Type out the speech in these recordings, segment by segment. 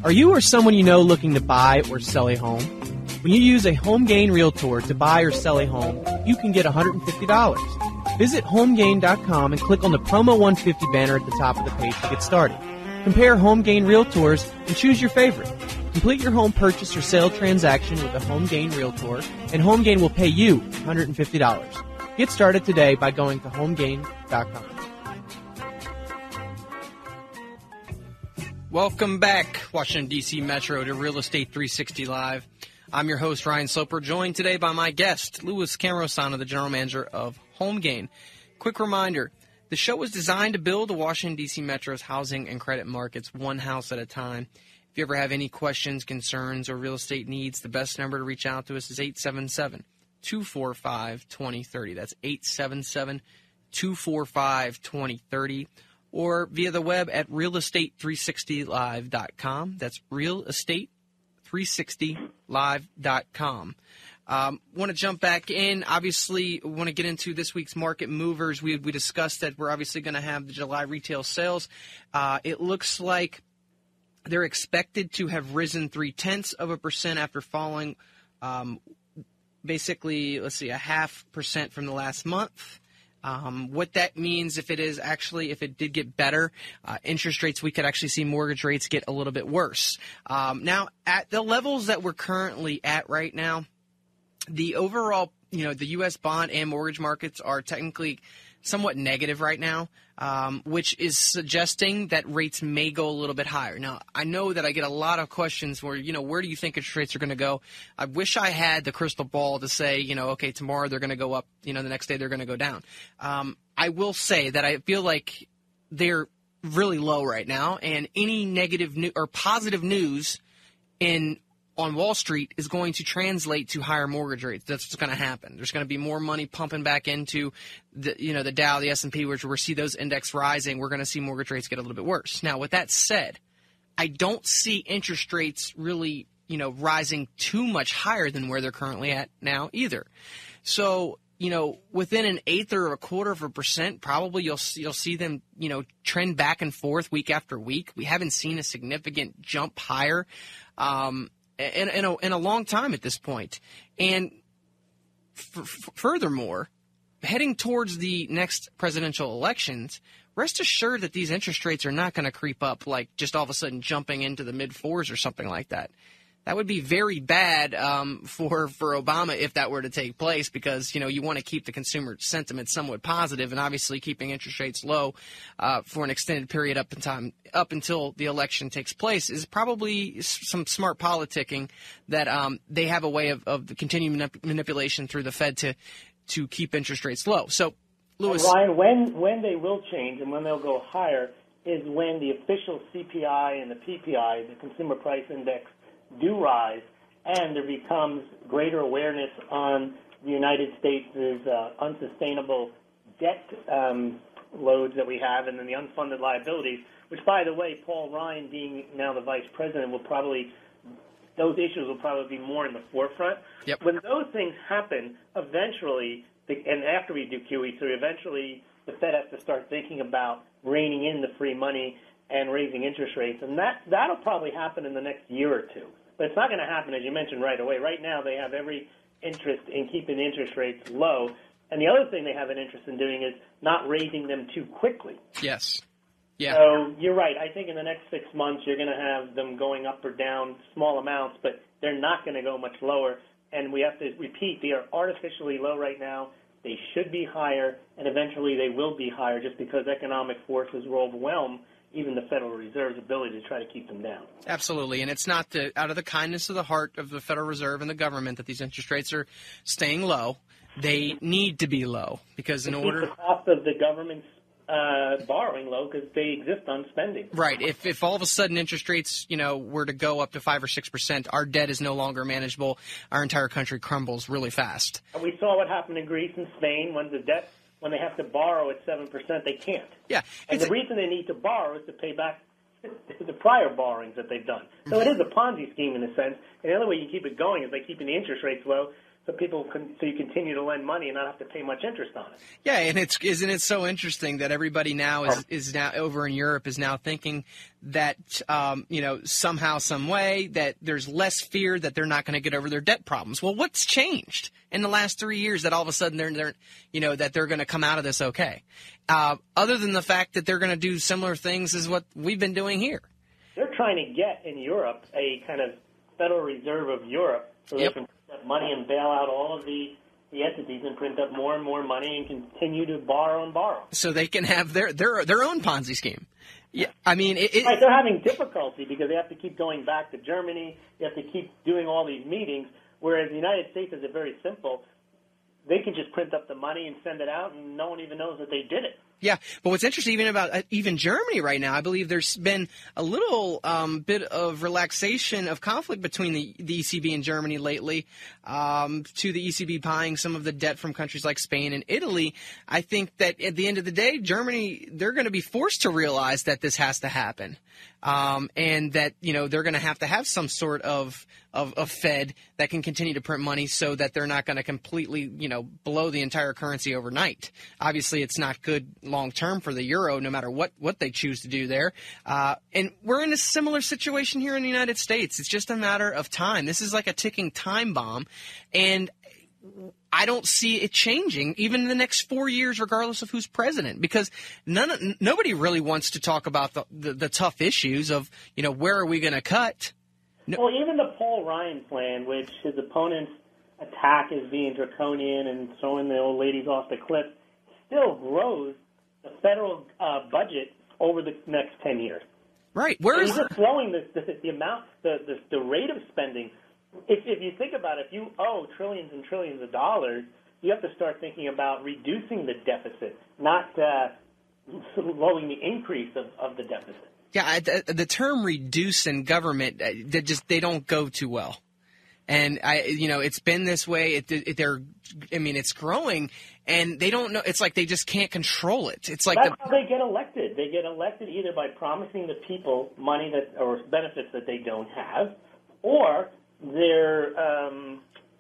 Are you or someone you know looking to buy or sell a home? When you use a HomeGain Realtor to buy or sell a home, you can get $150. Visit HomeGain.com and click on the Promo 150 banner at the top of the page to get started. Compare HomeGain Realtors and choose your favorite. Complete your home purchase or sale transaction with a HomeGain Realtor, and HomeGain will pay you $150. Get started today by going to HomeGain.com. Welcome back, Washington, D.C. Metro, to Real Estate 360 Live. I'm your host, Ryan Sloper, joined today by my guest, Louis Cammarosano, the general manager of HomeGain. Quick reminder, the show was designed to build the Washington, D.C. Metro's housing and credit markets one house at a time. If you ever have any questions, concerns, or real estate needs, the best number to reach out to us is 877-245-2030. That's 877-245-2030. Or via the web at realestate360live.com. That's realestate360live.com. Want to jump back in. Obviously, want to get into this week's market movers. We discussed that we're obviously going to have the July retail sales. It looks like they're expected to have risen 0.3% after falling basically, let's see, 0.5% from the last month. What that means, if it did get better, interest rates, we could actually see mortgage rates get a little bit worse. Now, at the levels that we're currently at right now, the overall, the U.S. bond and mortgage markets are technically somewhat negative right now, which is suggesting that rates may go a little bit higher. Now, I know that I get a lot of questions where, where do you think interest rates are going to go? I wish I had the crystal ball to say, okay, tomorrow they're going to go up, the next day they're going to go down. I will say that I feel like they're really low right now, and any negative or positive news on Wall Street is going to translate to higher mortgage rates. That's what's going to happen. There's going to be more money pumping back into the Dow, the S&P, which we see those index rising. We're going to see mortgage rates get a little bit worse. Now, with that said, I don't see interest rates really, rising too much higher than where they're currently at now either. So, within 1/8 or 1/4%, probably you'll see them, trend back and forth week after week. We haven't seen a significant jump higher in a long time at this point. And furthermore, heading towards the next presidential elections, rest assured that these interest rates are not going to creep up like just all of a sudden jumping into the mid-4s or something like that. That would be very bad for Obama if that were to take place, because, you want to keep the consumer sentiment somewhat positive, and obviously keeping interest rates low for an extended period up until the election takes place is probably some smart politicking that they have a way of continuing manipulation through the Fed to keep interest rates low. So, Louis. Ryan, when they will change and when they'll go higher is when the official CPI and the PPI, the Consumer Price Index, do rise, and there becomes greater awareness on the United States' unsustainable debt loads that we have, and then the unfunded liabilities, which, by the way, Paul Ryan being now the vice president, those issues will probably be more in the forefront. Yep. When those things happen, eventually, and after we do QE3, eventually the Fed has to start thinking about reining in the free money and raising interest rates, and that'll probably happen in the next year or two. But it's not going to happen, as you mentioned, right away. Right now, they have every interest in keeping interest rates low, and the other thing they have an interest in doing is not raising them too quickly. Yes. Yeah. So you're right. I think in the next 6 months, you're going to have them going up or down small amounts, but they're not going to go much lower. And we have to repeat, they are artificially low right now. They should be higher, and eventually they will be higher just because economic forces will overwhelm even the Federal Reserve's ability to try to keep them down. Absolutely, and it's not out of the kindness of the heart of the Federal Reserve and the government that these interest rates are staying low. They need to be low because in order to keep the cost of the government's borrowing low, because they exist on spending. Right. If all of a sudden interest rates, were to go up to 5 or 6%, our debt is no longer manageable. Our entire country crumbles really fast. And we saw what happened in Greece and Spain when they have to borrow at 7%, they can't. Yeah. And the reason they need to borrow is to pay back the prior borrowings that they've done. So it is a Ponzi scheme in a sense. And the only way you keep it going is by keeping the interest rates low, so so you continue to lend money and not have to pay much interest on it. Yeah, and isn't it so interesting that everybody now is now over in Europe is now thinking that somehow, some way that there's less fear that they're not going to get over their debt problems. Well, what's changed in the last 3 years that all of a sudden that they're going to come out of this okay? Other than the fact that they're going to do similar things as what we've been doing here. They're trying to get in Europe a kind of Federal Reserve of Europe so they can print up money and bail out all of the entities and print up more and more money and continue to borrow and borrow. So they can have their own Ponzi scheme. Yeah, I mean, right, they're having difficulty because they have to keep going back to Germany. They have to keep doing all these meetings, whereas the United States is very simple. They can just print up the money and send it out, and no one even knows that they did it. Yeah, but what's interesting even about even Germany right now, I believe there's been a little bit of relaxation of conflict between the ECB and Germany lately to the ECB buying some of the debt from countries like Spain and Italy. I think that at the end of the day, Germany, they're going to be forced to realize that this has to happen. And that, they're going to have some sort of Fed that can continue to print money so that they're not going to completely, blow the entire currency overnight. Obviously, it's not good long term for the euro, no matter what they choose to do there. And we're in a similar situation here in the United States. It's just a matter of time. This is like a ticking time bomb. And I don't see it changing even in the next 4 years, regardless of who's president, because nobody really wants to talk about the tough issues of, where are we going to cut? No. Well, even the Paul Ryan plan, which his opponents attack as being draconian and throwing the old ladies off the cliff, still grows the federal budget over the next 10 years. Right. Where is just throwing the amount, the rate of spending. If you think about it, if you owe trillions and trillions of dollars, you have to start thinking about reducing the deficit, not slowing the increase of the deficit. Yeah, the term "reduce" in government, they don't go too well. And it's been this way. It's growing, and they don't know. It's like they just can't control it. It's like that's how they get elected. They get elected either by promising the people money or benefits that they don't have, or their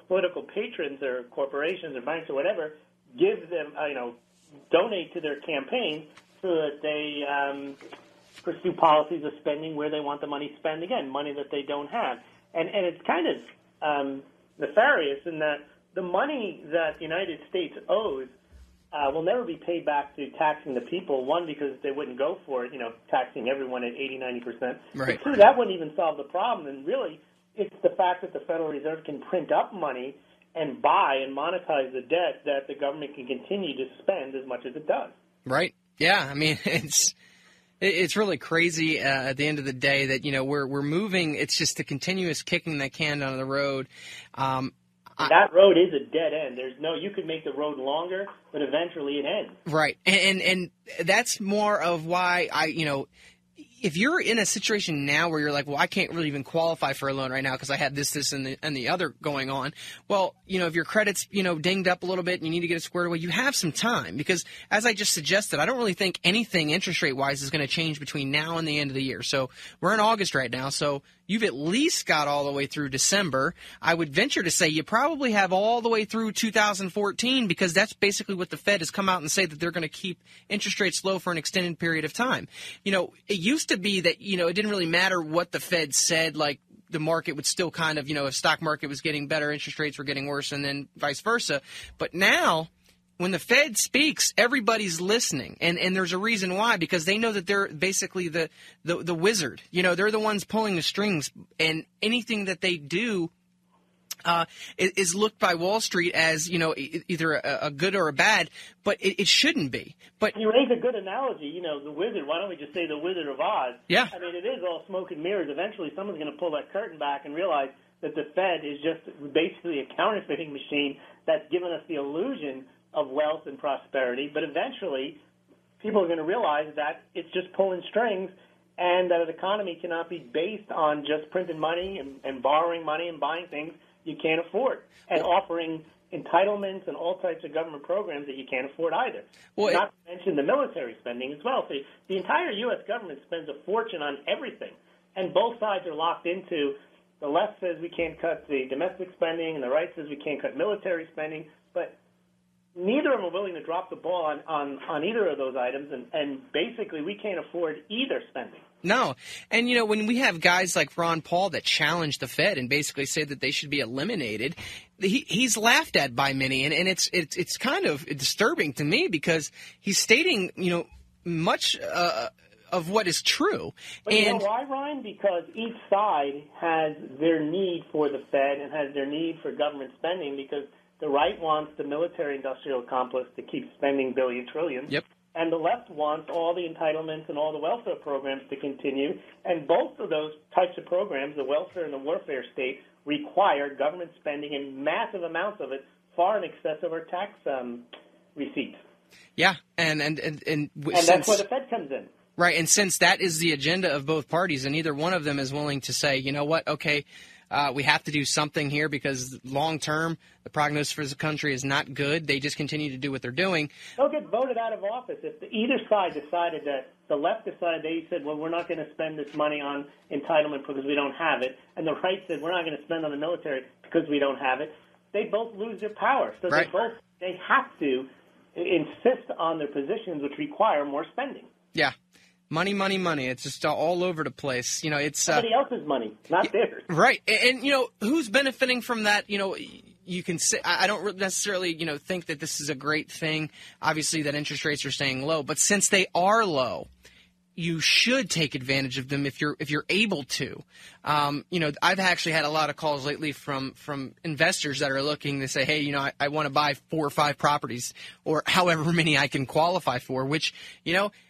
political patrons or corporations or banks or whatever give them, donate to their campaign so that they pursue policies of spending where they want the money spent, again, money that they don't have. And it's kind of nefarious in that the money that the United States owes will never be paid back through taxing the people, one, because they wouldn't go for it, taxing everyone at 80-90%. Right. But two, that wouldn't even solve the problem. And really, it's the fact that the Federal Reserve can print up money and buy and monetize the debt that the government can continue to spend as much as it does. Right. Yeah. I mean, it's really crazy at the end of the day that, we're moving. It's just a continuous kicking that can down the road. That road is a dead end. You could make the road longer, but eventually it ends. Right. And that's more of why if you're in a situation now where you're like, well, I can't really even qualify for a loan right now because I have this, and the other going on. Well, if your credit's, dinged up a little bit and you need to get it squared away, you have some time because, as I just suggested, I don't really think anything interest rate-wise is going to change between now and the end of the year. So we're in August right now, so you've at least got all the way through December. I would venture to say you probably have all the way through 2014 because that's basically what the Fed has come out and say that they're going to keep interest rates low for an extended period of time. It used to be that, it didn't really matter what the Fed said, like the market would still kind of, if stock market was getting better, interest rates were getting worse, and then vice versa. But now, when the Fed speaks, everybody's listening, and there's a reason why, because they know that they're basically the wizard. They're the ones pulling the strings, and anything that they do is looked by Wall Street as, either a good or a bad, but it shouldn't be. But you raise a good analogy, the wizard. Why don't we just say the Wizard of Oz? Yeah. I mean, it is all smoke and mirrors. Eventually, someone's going to pull that curtain back and realize that the Fed is just basically a counterfeiting machine that's given us the illusion of wealth and prosperity, but eventually people are going to realize that it's just pulling strings and that an economy cannot be based on just printing money and borrowing money and buying things you can't afford and offering entitlements and all types of government programs that you can't afford either. Well, not to mention the military spending as well. So the entire U.S. government spends a fortune on everything, and both sides are locked into the left says we can't cut the domestic spending, and the right says we can't cut military spending, but neither of them are willing to drop the ball on either of those items, and basically we can't afford either spending. No. And, when we have guys like Ron Paul that challenge the Fed and basically say that they should be eliminated, he's laughed at by many. And it's kind of disturbing to me because he's stating, much of what is true. But you know why, Ryan? Because each side has their need for the Fed and has their need for government spending, because the right wants the military-industrial complex to keep spending trillions. Yep. And the left wants all the entitlements and all the welfare programs to continue. And both of those types of programs, the welfare and the warfare state, require government spending in massive amounts of it, far in excess of our tax receipts. Yeah, and that's where the Fed comes in. Right, and since that is the agenda of both parties, and neither one of them is willing to say, you know what, okay, we have to do something here because long term, the prognosis for the country is not good. They just continue to do what they're doing. They'll get voted out of office if either side decided that the left decided, they said, well, we're not going to spend this money on entitlement because we don't have it, and the right said we're not going to spend on the military because we don't have it. They both lose their power, so right. they have to insist on their positions, which require more spending. Yeah. Money, money, money. It's just all over the place. It's somebody else's money, not theirs. Right. And who's benefiting from that? You can say, I don't necessarily, think that this is a great thing. Obviously, that interest rates are staying low, but since they are low, you should take advantage of them if you're able to. I've actually had a lot of calls lately from investors that are looking to say, hey, I want to buy 4 or 5 properties or however many I can qualify for, which,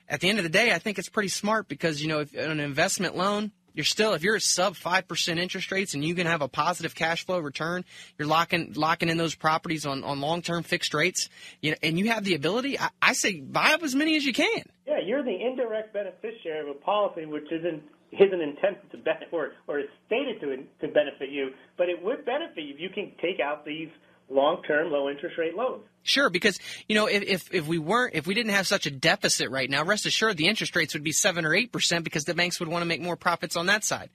at the end of the day, I think it's pretty smart because, if an investment loan, if you're a sub 5% interest rates and you can have a positive cash flow return, you're locking in those properties on long-term fixed rates, and you have the ability, I say buy up as many as you can. Yeah, you're the indirect beneficiary of a policy which isn't intended to benefit or is stated to benefit you, but it would benefit you if you can take out these long-term low-interest rate loans. Sure, because if we didn't have such a deficit right now, rest assured the interest rates would be 7 or 8% because the banks would want to make more profits on that side.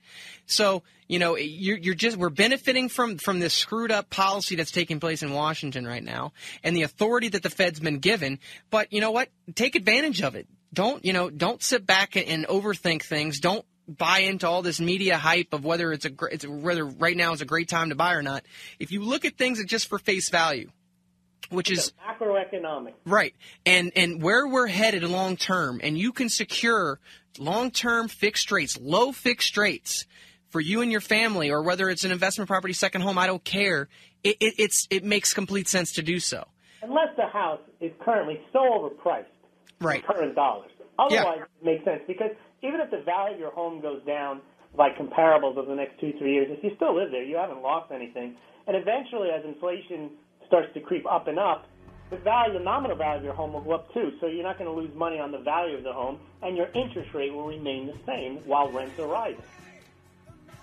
So we're benefiting from this screwed up policy that's taking place in Washington right now, and the authority that the Fed's been given. But you know what? Take advantage of it. Don't sit back and overthink things. Don't buy into all this media hype of whether whether right now is a great time to buy or not. If you look at things just for face value, which is macroeconomic. Right. And where we're headed long term, and you can secure long-term fixed rates, low fixed rates for you and your family, or whether it's an investment property, second home, I don't care. It makes complete sense to do so. Unless the house is currently so overpriced right. in current dollars. Otherwise, It makes sense because even if the value of your home goes down by comparables over the next 2-3 years, if you still live there, you haven't lost anything. And eventually, as inflation starts to creep up and up, the nominal value of your home will go up too. So you're not going to lose money on the value of the home, and your interest rate will remain the same while rents are rising.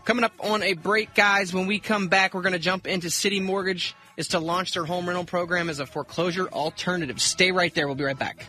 Coming up on a break, guys, when we come back, we're going to jump into City Mortgage is to launch their home rental program as a foreclosure alternative. Stay right there. We'll be right back.